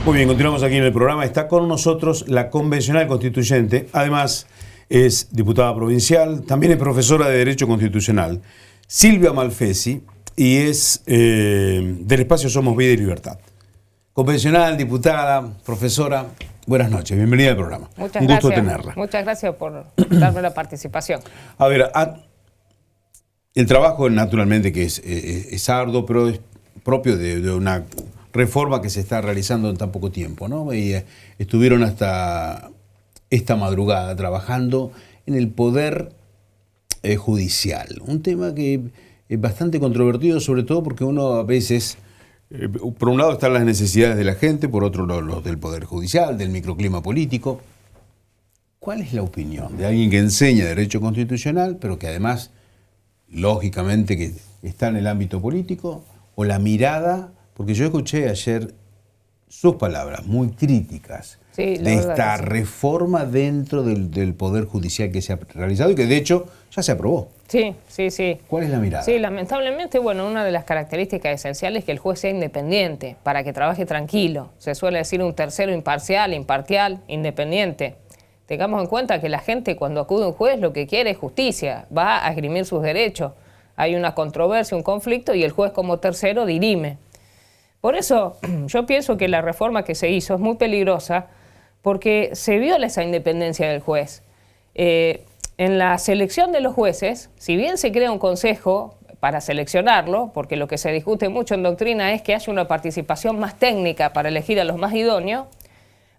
Muy bien, continuamos aquí en el programa. Está con nosotros la convencional constituyente. Además, es diputada provincial, también es profesora de Derecho Constitucional, Silvia Malfesi, y es del espacio Somos Vida y Libertad. Convencional, diputada, profesora, buenas noches, bienvenida al programa. Muchas Un gracias. gusto tenerla. Muchas gracias por darme la participación. A ver, el trabajo naturalmente que es arduo, pero es propio de una reforma que se está realizando en tan poco tiempo, ¿no? Y estuvieron hasta esta madrugada trabajando en el poder judicial. Un tema que es bastante controvertido, sobre todo porque uno a veces, por un lado están las necesidades de la gente, por otro lado los del poder judicial, del microclima político. ¿Cuál es la opinión de alguien que enseña Derecho Constitucional, pero que además, lógicamente, que está en el ámbito político, o la mirada? Porque yo escuché ayer sus palabras muy críticas de esta reforma dentro del Poder Judicial que se ha realizado y que de hecho ya se aprobó. Sí, sí, sí. ¿Cuál es la mirada? Sí, lamentablemente, bueno, una de las características esenciales es que el juez sea independiente, para que trabaje tranquilo. Se suele decir un tercero imparcial, independiente. Tengamos en cuenta que la gente cuando acude a un juez lo que quiere es justicia, va a esgrimir sus derechos. Hay una controversia, un conflicto y el juez como tercero dirime. Por eso yo pienso que la reforma que se hizo es muy peligrosa porque se viola esa independencia del juez. En la selección de los jueces, si bien se crea un consejo para seleccionarlo, porque lo que se discute mucho en doctrina es que haya una participación más técnica para elegir a los más idóneos,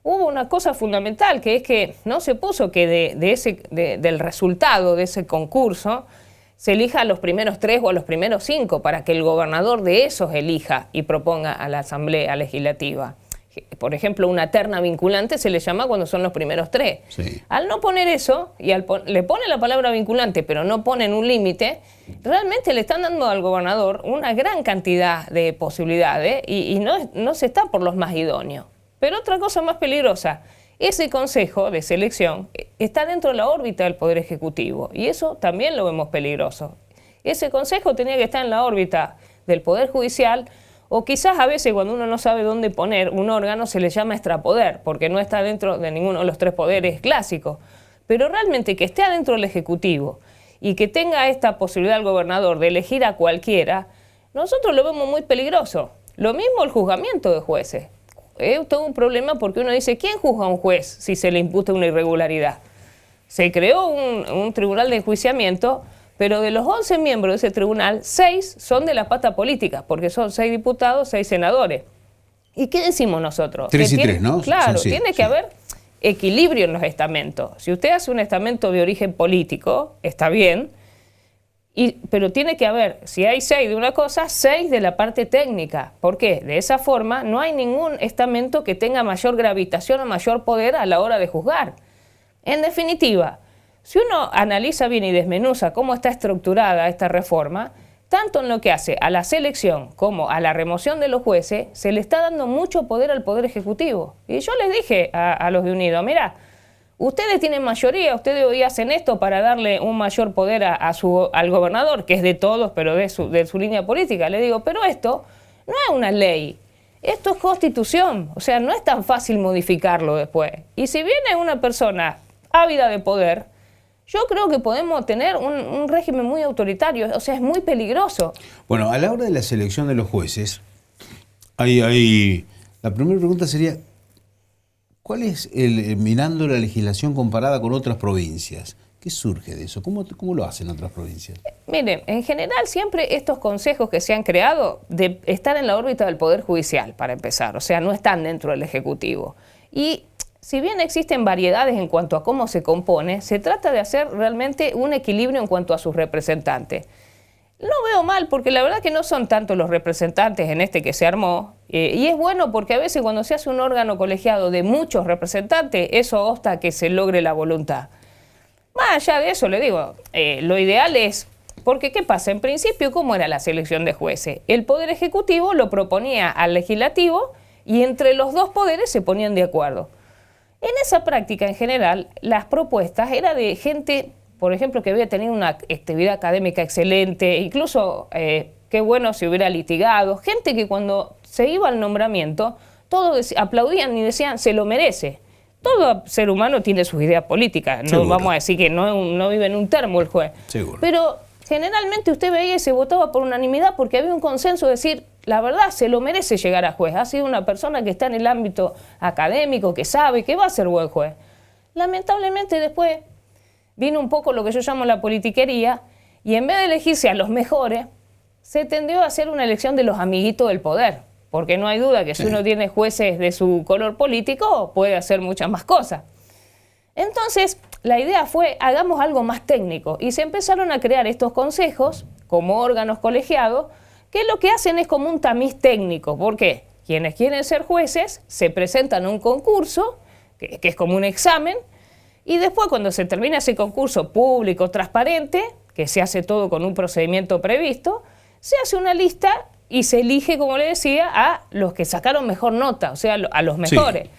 hubo una cosa fundamental, que es que no se puso que del resultado de ese concurso se elija a los primeros 3 o a los primeros 5 para que el gobernador de esos elija y proponga a la Asamblea Legislativa. Por ejemplo, una terna vinculante se le llama cuando son los primeros 3. Sí. Al no poner eso, y le pone la palabra vinculante, pero no ponen un límite, realmente le están dando al gobernador una gran cantidad de posibilidades y no se está por los más idóneos. Pero otra cosa más peligrosa, ese consejo de selección está dentro de la órbita del Poder Ejecutivo y eso también lo vemos peligroso. Ese consejo tenía que estar en la órbita del Poder Judicial o quizás a veces cuando uno no sabe dónde poner un órgano se le llama extrapoder porque no está dentro de ninguno de los 3 poderes clásicos. Pero realmente que esté adentro del Ejecutivo y que tenga esta posibilidad el gobernador de elegir a cualquiera, nosotros lo vemos muy peligroso. Lo mismo el juzgamiento de jueces. Es todo un problema porque uno dice, ¿quién juzga a un juez si se le imputa una irregularidad? Se creó un tribunal de enjuiciamiento, pero de los 11 miembros de ese tribunal, 6 son de la pata política, porque son 6 diputados, 6 senadores. ¿Y qué decimos nosotros? 3 y 3, ¿no? Claro, tiene que haber equilibrio en los estamentos. Si usted hace un estamento de origen político, está bien, pero tiene que haber, si hay 6 de una cosa, 6 de la parte técnica. ¿Por qué? De esa forma no hay ningún estamento que tenga mayor gravitación o mayor poder a la hora de juzgar. En definitiva, si uno analiza bien y desmenuza cómo está estructurada esta reforma, tanto en lo que hace a la selección como a la remoción de los jueces, se le está dando mucho poder al Poder Ejecutivo. Y yo les dije a los de Unidos, mirá, ustedes tienen mayoría, ustedes hoy hacen esto para darle un mayor poder al gobernador, que es de todos, pero de su línea política. Le digo, pero esto no es una ley, esto es constitución, o sea, no es tan fácil modificarlo después. Y si viene una persona ávida de poder, yo creo que podemos tener un régimen muy autoritario, o sea, es muy peligroso. Bueno, a la hora de la selección de los jueces, la primera pregunta sería, ¿cuál es, mirando la legislación comparada con otras provincias? ¿Qué surge de eso? ¿Cómo lo hacen otras provincias? Miren, en general siempre estos consejos que se han creado están en la órbita del Poder Judicial, para empezar, o sea, no están dentro del Ejecutivo. Y si bien existen variedades en cuanto a cómo se compone, se trata de hacer realmente un equilibrio en cuanto a sus representantes. No veo mal, porque la verdad que no son tantos los representantes en este que se armó, y es bueno porque a veces cuando se hace un órgano colegiado de muchos representantes, eso obsta a que se logre la voluntad. Más allá de eso, le digo, lo ideal es, porque ¿qué pasa? En principio, ¿cómo era la selección de jueces? El Poder Ejecutivo lo proponía al Legislativo y entre los 2 poderes se ponían de acuerdo. En esa práctica, en general, las propuestas eran de gente, por ejemplo, que había tenido una actividad académica excelente, incluso, qué bueno si hubiera litigado, gente que cuando se iba al nombramiento todos aplaudían y decían, se lo merece. Todo ser humano tiene sus ideas políticas, no Seguro. vamos a decir que no vive en un termo el juez. Seguro. Pero generalmente usted veía y se votaba por unanimidad porque había un consenso de decir, la verdad, se lo merece llegar a juez. Ha sido una persona que está en el ámbito académico, que sabe, que va a ser buen juez. Lamentablemente después vino un poco lo que yo llamo la politiquería y en vez de elegirse a los mejores, se tendió a hacer una elección de los amiguitos del poder. Porque no hay duda que si uno tiene jueces de su color político, puede hacer muchas más cosas. Entonces, la idea fue, hagamos algo más técnico. Y se empezaron a crear estos consejos, como órganos colegiados, que lo que hacen es como un tamiz técnico. ¿Por qué? Quienes quieren ser jueces se presentan a un concurso, que es como un examen, y después cuando se termina ese concurso público, transparente, que se hace todo con un procedimiento previsto, se hace una lista y se elige, como le decía, a los que sacaron mejor nota, o sea, a los mejores.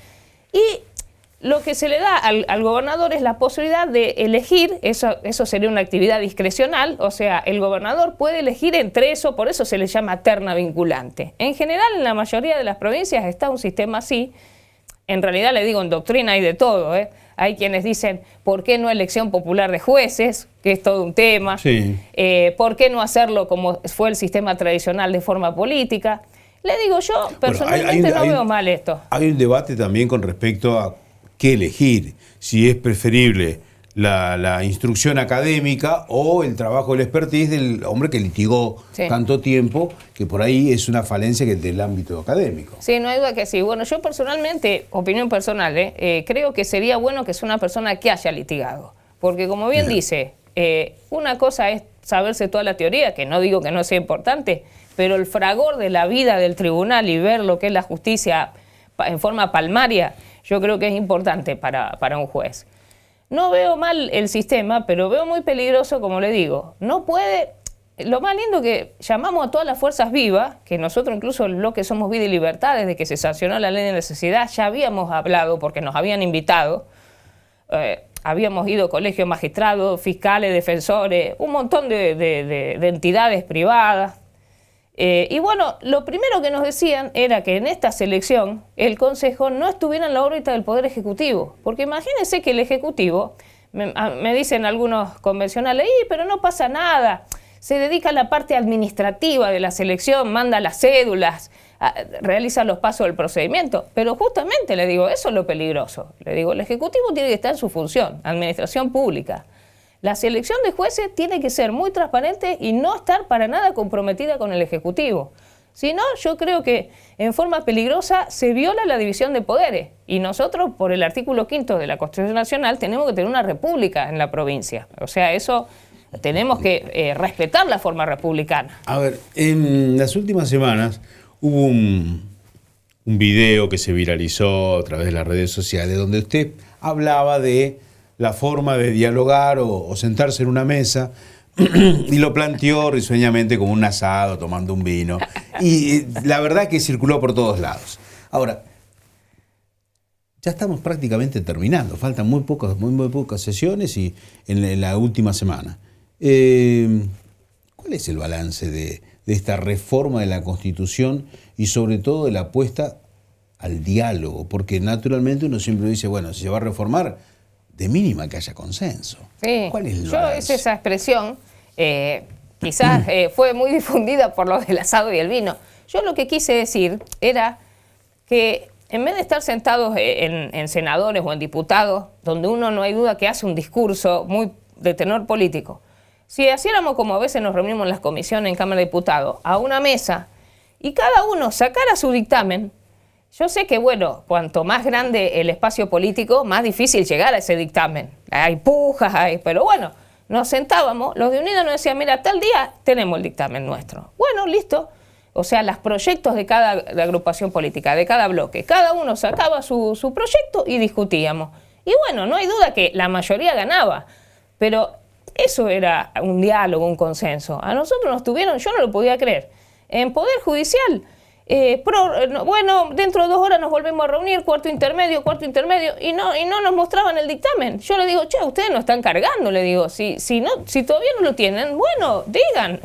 Sí. Y lo que se le da al gobernador es la posibilidad de elegir, eso sería una actividad discrecional, o sea, el gobernador puede elegir entre eso, por eso se le llama terna vinculante. En general, en la mayoría de las provincias está un sistema así. En realidad, le digo, en doctrina hay de todo, ¿eh? Hay quienes dicen, ¿por qué no elección popular de jueces? Que es todo un tema. Sí. ¿Por qué no hacerlo como fue el sistema tradicional de forma política? Le digo yo, personalmente no veo mal esto. Hay un debate también con respecto a qué elegir, si es preferible la instrucción académica o el trabajo, el expertise del hombre que litigó tanto tiempo, que por ahí es una falencia del ámbito académico. Sí, no hay duda que sí. Bueno, yo personalmente, opinión personal, creo que sería bueno que sea una persona que haya litigado. Porque como bien dice, una cosa es saberse toda la teoría, que no digo que no sea importante, pero el fragor de la vida del tribunal y ver lo que es la justicia en forma palmaria, yo creo que es importante para un juez. No veo mal el sistema, pero veo muy peligroso, como le digo. No puede... Lo más lindo que llamamos a todas las fuerzas vivas, que nosotros incluso el bloque Somos Vida y Libertad, desde que se sancionó la ley de necesidad, ya habíamos hablado porque nos habían invitado. Habíamos ido a colegios magistrados, fiscales, defensores, un montón de entidades privadas. Y bueno, lo primero que nos decían era que en esta selección el Consejo no estuviera en la órbita del Poder Ejecutivo. Porque imagínense que el Ejecutivo, me dicen algunos convencionales, pero no pasa nada, se dedica a la parte administrativa de la selección, manda las cédulas, realiza los pasos del procedimiento. Pero justamente, le digo, eso es lo peligroso. Le digo, el Ejecutivo tiene que estar en su función, administración pública. La selección de jueces tiene que ser muy transparente y no estar para nada comprometida con el Ejecutivo. Si no, yo creo que en forma peligrosa se viola la división de poderes. Y nosotros, por el artículo 5 de la Constitución Nacional, tenemos que tener una república en la provincia. O sea, eso tenemos que respetar la forma republicana. A ver, en las últimas semanas hubo un video que se viralizó a través de las redes sociales donde usted hablaba de la forma de dialogar o sentarse en una mesa y lo planteó risueñamente como un asado, tomando un vino. Y la verdad que circuló por todos lados. Ahora, ya estamos prácticamente terminando. Faltan muy pocas sesiones y en la última semana. ¿Cuál es el balance de esta reforma de la Constitución y sobre todo de la apuesta al diálogo? Porque naturalmente uno siempre dice, bueno, si se va a reformar, de mínima que haya consenso. Sí, ¿Cuál es el balance? Esa expresión quizás fue muy difundida por lo del asado y el vino. Yo lo que quise decir era que en vez de estar sentados en senadores o en diputados, donde uno no hay duda que hace un discurso muy de tenor político, si hiciéramos como a veces nos reunimos en las comisiones en Cámara de Diputados, a una mesa, y cada uno sacara su dictamen. Yo sé que, bueno, cuanto más grande el espacio político, más difícil llegar a ese dictamen. Hay pujas, pero bueno, nos sentábamos, los de Unidas nos decían, mira, tal día tenemos el dictamen nuestro. Bueno, listo. O sea, los proyectos de cada agrupación política, de cada bloque, cada uno sacaba su proyecto y discutíamos. Y bueno, no hay duda que la mayoría ganaba, pero eso era un diálogo, un consenso. A nosotros nos tuvieron, yo no lo podía creer, en Poder Judicial. Bueno, dentro de 2 horas nos volvemos a reunir, cuarto intermedio, y no nos mostraban el dictamen. Yo le digo, che, ustedes no están cargando, le digo, si todavía no lo tienen, bueno, digan,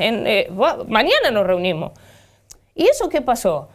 mañana nos reunimos. ¿Y eso qué pasó?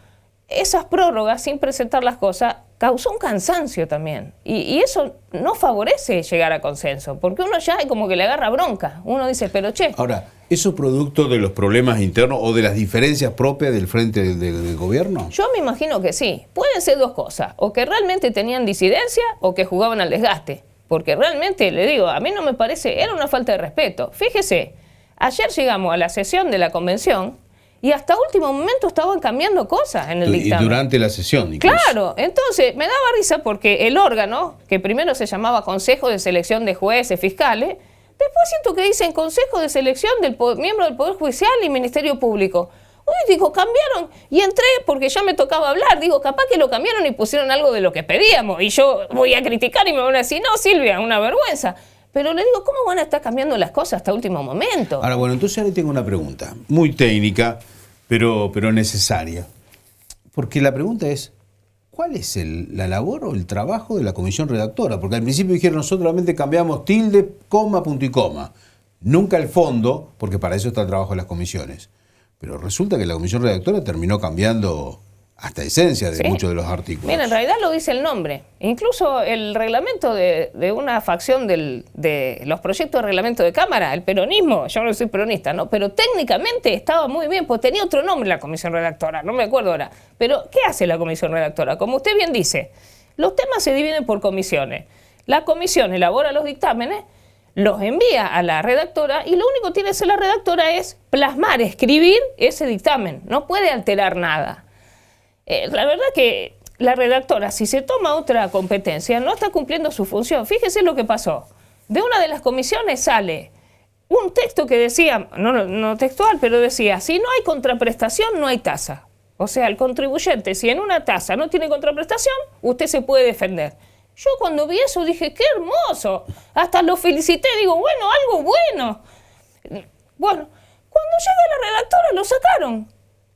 esas prórrogas sin presentar las cosas causó un cansancio también. Y eso no favorece llegar a consenso, porque uno ya como que le agarra bronca. Uno dice, pero che... Ahora, ¿eso es producto de los problemas internos o de las diferencias propias del frente del gobierno? Yo me imagino que sí. Pueden ser dos cosas. O que realmente tenían disidencia o que jugaban al desgaste. Porque realmente, le digo, a mí no me parece... Era una falta de respeto. Fíjese, ayer llegamos a la sesión de la convención y hasta último momento estaban cambiando cosas en el dictamen. Y durante la sesión, incluso. Claro, entonces me daba risa porque el órgano, que primero se llamaba Consejo de Selección de Jueces, Fiscales, después siento que dicen Consejo de Selección del Miembro del Poder Judicial y Ministerio Público. Uy, digo, cambiaron y entré porque ya me tocaba hablar. Digo, capaz que lo cambiaron y pusieron algo de lo que pedíamos. Y yo voy a criticar y me van a decir, no, Silvia, una vergüenza. Pero le digo, ¿cómo van a estar cambiando las cosas hasta último momento? Ahora, bueno, entonces ahora tengo una pregunta, muy técnica, pero necesaria. Porque la pregunta es, ¿cuál es la labor o el trabajo de la comisión redactora? Porque al principio dijeron, nosotros solamente cambiamos tilde, coma, punto y coma. Nunca el fondo, porque para eso está el trabajo de las comisiones. Pero resulta que la comisión redactora terminó cambiando hasta esencia de muchos de los artículos. Mira, en realidad lo dice el nombre. Incluso el reglamento de una facción de los proyectos de reglamento de Cámara, el peronismo, yo no soy peronista, ¿no? Pero técnicamente estaba muy bien, pues tenía otro nombre la comisión redactora, no me acuerdo ahora. Pero, ¿qué hace la comisión redactora? Como usted bien dice, los temas se dividen por comisiones. La comisión elabora los dictámenes, los envía a la redactora y lo único que tiene que hacer la redactora es plasmar, escribir ese dictamen. No puede alterar nada. La verdad que la redactora, si se toma otra competencia, no está cumpliendo su función. Fíjese lo que pasó. De una de las comisiones sale un texto que decía, no textual, pero decía, si no hay contraprestación, no hay tasa. O sea, el contribuyente, si en una tasa no tiene contraprestación, usted se puede defender. Yo cuando vi eso dije, ¡qué hermoso! Hasta lo felicité, digo, bueno, algo bueno. Bueno, cuando llega la redactora lo sacaron.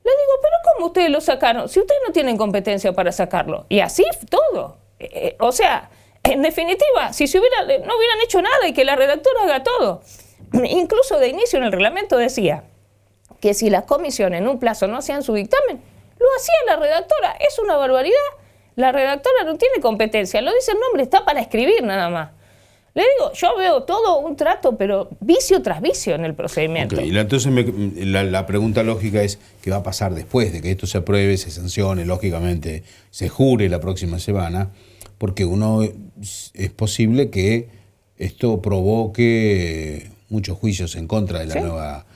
Le digo, ¿pero cómo ustedes lo sacaron? Si ustedes no tienen competencia para sacarlo. Y así todo. O sea, en definitiva, si no hubieran hecho nada y que la redactora haga todo. Incluso de inicio en el reglamento decía que si las comisiones en un plazo no hacían su dictamen, lo hacía la redactora. Es una barbaridad. La redactora no tiene competencia. Lo dice el nombre, está para escribir nada más. Le digo, yo veo todo un trato, pero vicio tras vicio en el procedimiento. Okay, entonces la pregunta lógica es, ¿qué va a pasar después de que esto se apruebe, se sancione, lógicamente se jure la próxima semana? Porque es posible que esto provoque muchos juicios en contra de la nueva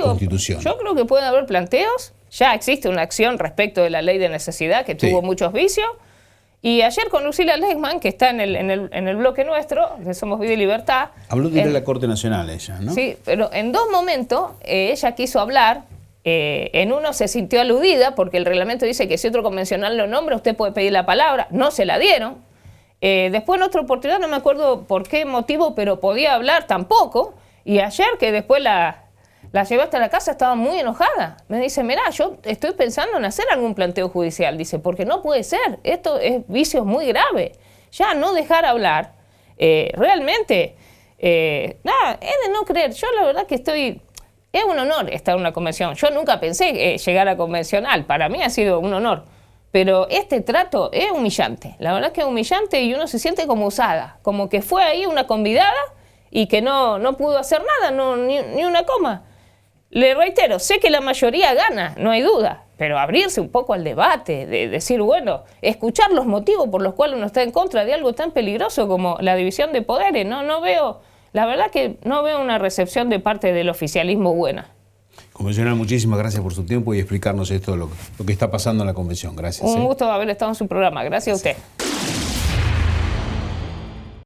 Constitución. Yo creo que pueden haber planteos. Ya existe una acción respecto de la ley de necesidad que tuvo muchos vicios. Y ayer con Lucila Lexman, que está en el bloque nuestro, de Somos Vida y Libertad... Habló de la Corte Nacional ella, ¿no? Sí, pero en dos momentos ella quiso hablar. En uno se sintió aludida porque el reglamento dice que si otro convencional lo nombra, usted puede pedir la palabra. No se la dieron. Después en otra oportunidad, no me acuerdo por qué motivo, pero podía hablar tampoco. Y ayer, que después la llevé hasta la casa, estaba muy enojada. Me dice, mirá, yo estoy pensando en hacer algún planteo judicial. Dice, porque no puede ser. Esto es vicios muy graves. Ya no dejar hablar, realmente, nada, es de no creer. Yo la verdad que es un honor estar en una convención. Yo nunca pensé llegar a convencional. Para mí ha sido un honor. Pero este trato es humillante. La verdad es que es humillante y uno se siente como usada. Como que fue ahí una convidada y que no pudo hacer nada, ni una coma. Le reitero, sé que la mayoría gana, no hay duda, pero abrirse un poco al debate, de decir, bueno, escuchar los motivos por los cuales uno está en contra de algo tan peligroso como la división de poderes, no veo, la verdad que no veo una recepción de parte del oficialismo buena. Convencional, muchísimas gracias por su tiempo y explicarnos esto, lo que está pasando en la convención. Gracias. Un gusto haber estado en su programa. Gracias a usted.